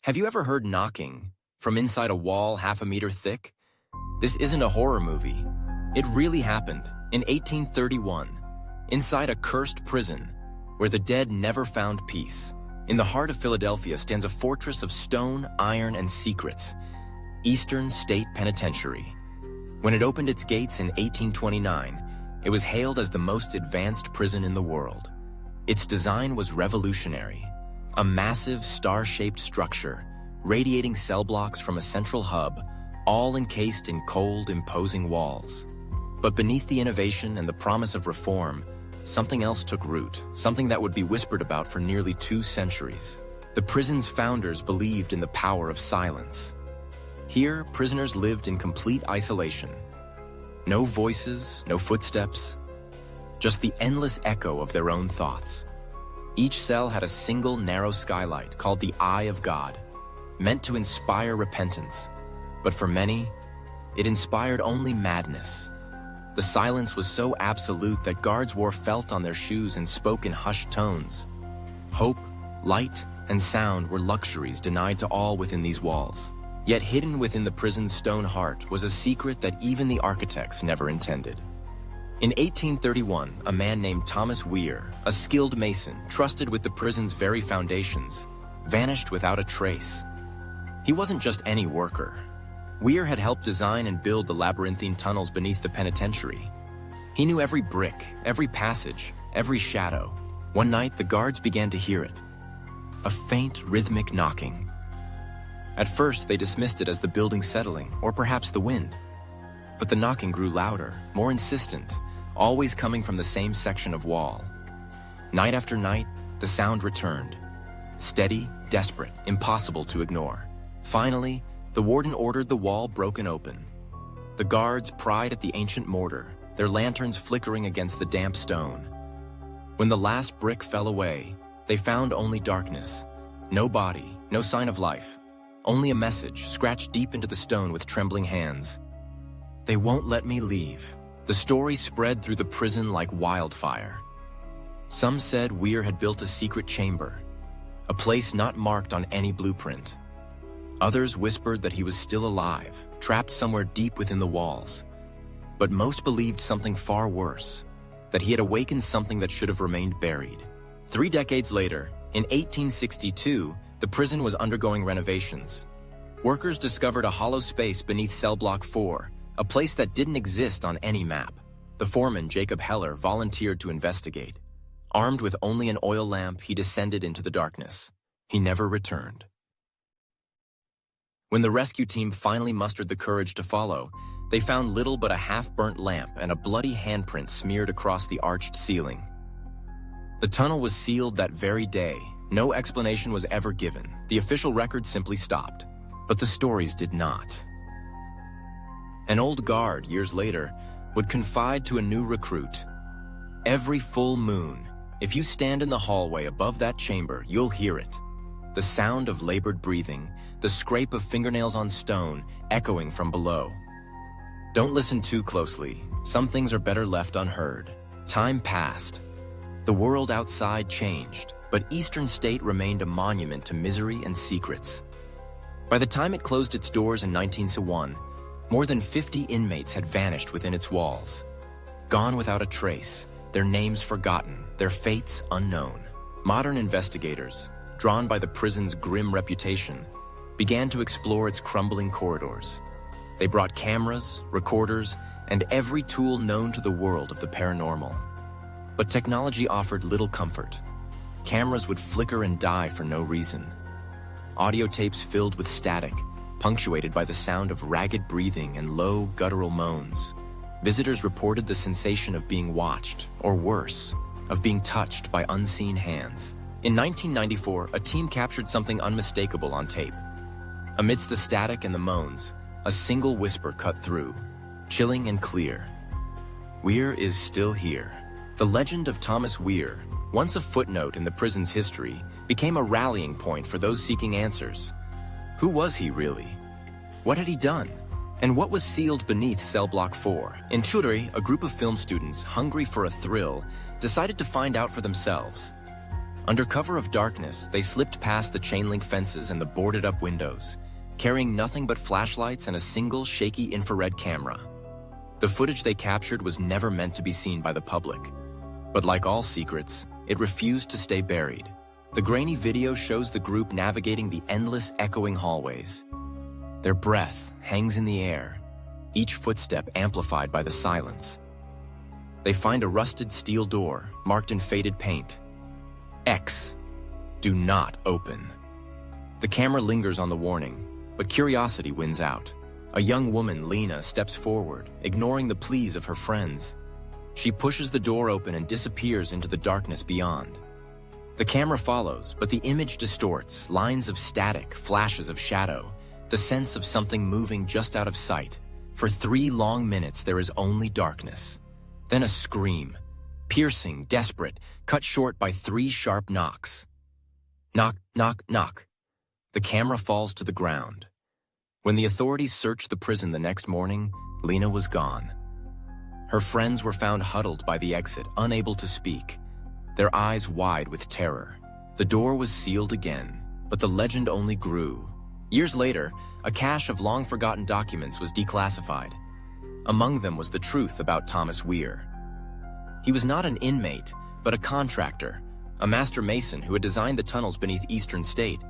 Have you ever heard knocking from inside a wall half a meter thick? This isn't a horror movie. It really happened in 1831, inside a cursed prison where the dead never found peace. In the heart of Philadelphia stands a fortress of stone, iron, and secrets, Eastern State Penitentiary. When it opened its gates in 1829, it was hailed as the most advanced prison in the world. Its design was revolutionary. A massive star-shaped structure, radiating cell blocks from a central hub, all encased in cold, imposing walls. But beneath the innovation and the promise of reform, something else took root, something that would be whispered about for nearly 2 centuries. The prison's founders believed in the power of silence. Here, prisoners lived in complete isolation. No voices, no footsteps, just the endless echo of their own thoughts. Each cell had a single narrow skylight called the Eye of God, meant to inspire repentance. But for many, it inspired only madness. The silence was so absolute that guards wore felt on their shoes and spoke in hushed tones. Hope, light, and sound were luxuries denied to all within these walls. Yet hidden within the prison's stone heart was a secret that even the architects never intended. In 1831, a man named Thomas Weir, a skilled mason trusted with the prison's very foundations, vanished without a trace. He wasn't just any worker. Weir had helped design and build the labyrinthine tunnels beneath the penitentiary. He knew every brick, every passage, every shadow. One night, the guards began to hear it. A faint, rhythmic knocking. At first, they dismissed it as the building settling, or perhaps the wind. But the knocking grew louder, more insistent, always coming from the same section of wall. Night after night, the sound returned. Steady, desperate, impossible to ignore. Finally, the warden ordered the wall broken open. The guards pried at the ancient mortar, their lanterns flickering against the damp stone. When the last brick fell away, they found only darkness. No body, no sign of life. Only a message scratched deep into the stone with trembling hands. "They won't let me leave." The story spread through the prison like wildfire. Some said Weir had built a secret chamber, a place not marked on any blueprint. Others whispered that he was still alive, trapped somewhere deep within the walls. But most believed something far worse, that he had awakened something that should have remained buried. 3 decades later, in 1862, the prison was undergoing renovations. Workers discovered a hollow space beneath Cellblock 4, a place that didn't exist on any map. The foreman, Jacob Heller, volunteered to investigate. Armed with only an oil lamp, he descended into the darkness. He never returned. When the rescue team finally mustered the courage to follow, they found little but a half-burnt lamp and a bloody handprint smeared across the arched ceiling. The tunnel was sealed that very day. No explanation was ever given. The official record simply stopped. But the stories did not. An old guard, years later, would confide to a new recruit. "Every full moon, if you stand in the hallway above that chamber, you'll hear it. The sound of labored breathing, the scrape of fingernails on stone, echoing from below. Don't listen too closely. Some things are better left unheard." Time passed. The world outside changed, but Eastern State remained a monument to misery and secrets. By the time it closed its doors in 1901, more than 50 inmates had vanished within its walls. Gone without a trace, their names forgotten, their fates unknown. Modern investigators, drawn by the prison's grim reputation, began to explore its crumbling corridors. They brought cameras, recorders, and every tool known to the world of the paranormal. But technology offered little comfort. Cameras would flicker and die for no reason. Audio tapes filled with static, punctuated by the sound of ragged breathing and low, guttural moans. Visitors reported the sensation of being watched, or worse, of being touched by unseen hands. In 1994, a team captured something unmistakable on tape. Amidst the static and the moans, a single whisper cut through, chilling and clear. "Weir is still here." The legend of Thomas Weir, once a footnote in the prison's history, became a rallying point for those seeking answers. Who was he really? What had he done? And what was sealed beneath Cellblock 4? In Chudri, a group of film students, hungry for a thrill, decided to find out for themselves. Under cover of darkness, they slipped past the chain-link fences and the boarded-up windows, carrying nothing but flashlights and a single shaky infrared camera. The footage they captured was never meant to be seen by the public. But like all secrets, it refused to stay buried. The grainy video shows the group navigating the endless echoing hallways. Their breath hangs in the air, each footstep amplified by the silence. They find a rusted steel door marked in faded paint. X. Do not open. The camera lingers on the warning, but curiosity wins out. A young woman, Lena, steps forward, ignoring the pleas of her friends. She pushes the door open and disappears into the darkness beyond. The camera follows, but the image distorts, lines of static, flashes of shadow, the sense of something moving just out of sight. For 3 long minutes, there is only darkness. Then a scream, piercing, desperate, cut short by 3 sharp knocks. Knock, knock, knock. The camera falls to the ground. When the authorities searched the prison the next morning, Lena was gone. Her friends were found huddled by the exit, unable to speak, their eyes wide with terror. The door was sealed again, but the legend only grew. Years later, a cache of long-forgotten documents was declassified. Among them was the truth about Thomas Weir. He was not an inmate, but a contractor, a master mason who had designed the tunnels beneath Eastern State.